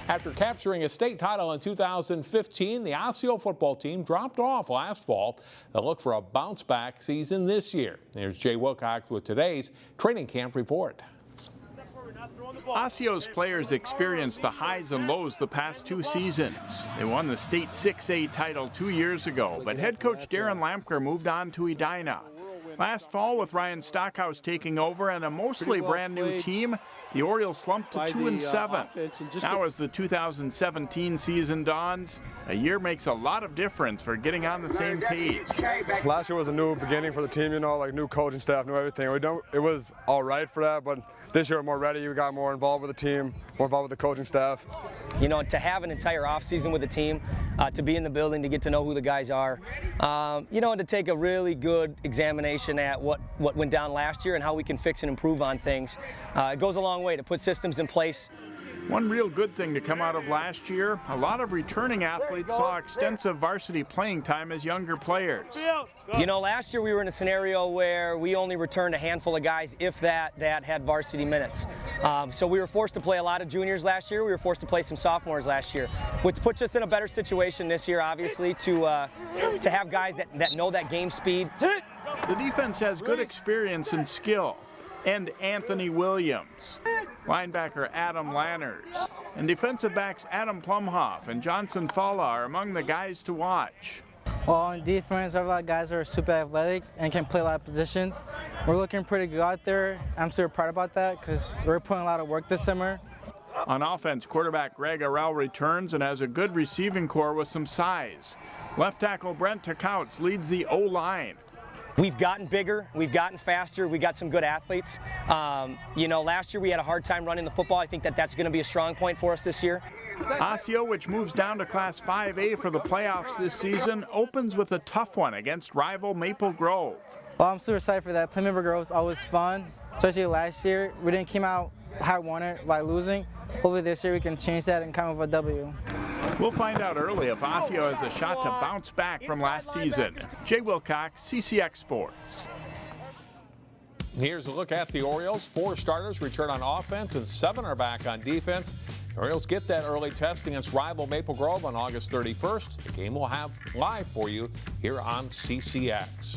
After capturing a state title in 2015, the Osseo football team dropped off last fall. They'll look for a bounce-back season this year. Here's Jay Wilcox with today's training camp report. Osceo's players experienced the highs and lows the past 2 seasons. They won the state 6A title 2 years ago, but head coach Derrin Lamker moved on to Edina. Last fall, with Ryan Stockhaus taking over and a mostly brand new team, the Orioles slumped to 2-7. Now as the 2017 season dawns, a year makes a lot of difference for getting on the same page. Last year was a new beginning for the team, you know, like new coaching staff, new everything. It was all right for that, but this year we're more ready. We got more involved with the team, more involved with the coaching staff. You know, to have an entire offseason with the team, to be in the building, to get to know who the guys are, you know, and to take a really good examination at what went down last year and how we can fix and improve on things. It goes a long way to put systems in place. One real good thing to come out of last year, a lot of returning athletes saw extensive varsity playing time as younger players. You know, last year we were in a scenario where we only returned a handful of guys, if that had varsity minutes. So we were forced to play a lot of juniors last year. We were forced to play some sophomores last year, which puts us in a better situation this year, obviously, to have guys that know that game speed. The defense has good experience and skill. And Anthony Williams, linebacker Adam Lanners, and defensive backs Adam Plumhoff and Johnson Falla are among the guys to watch. Well, on defense, we have a lot of guys that are super athletic and can play a lot of positions. We're looking pretty good out there. I'm super proud about that because we're putting a lot of work this summer. On offense, quarterback Greg Arell returns and has a good receiving core with some size. Left tackle Brent Takouts leads the O-line. We've gotten bigger, we've gotten faster, we got some good athletes. You know, last year we had a hard time running the football. I think that's going to be a strong point for us this year. Osseo, which moves down to Class 5A for the playoffs this season, opens with a tough one against rival Maple Grove. Well, I'm super excited for that. Plymouth Grove is always fun, especially last year. We didn't come out how we wanted by losing. Hopefully this year we can change that and come with a W. We'll find out early if Osseo has a shot to bounce back from last season. Jay Wilcox, CCX Sports. Here's a look at the Orioles. 4 starters return on offense and 7 are back on defense. The Orioles get that early test against rival Maple Grove on August 31st. The game we'll have live for you here on CCX.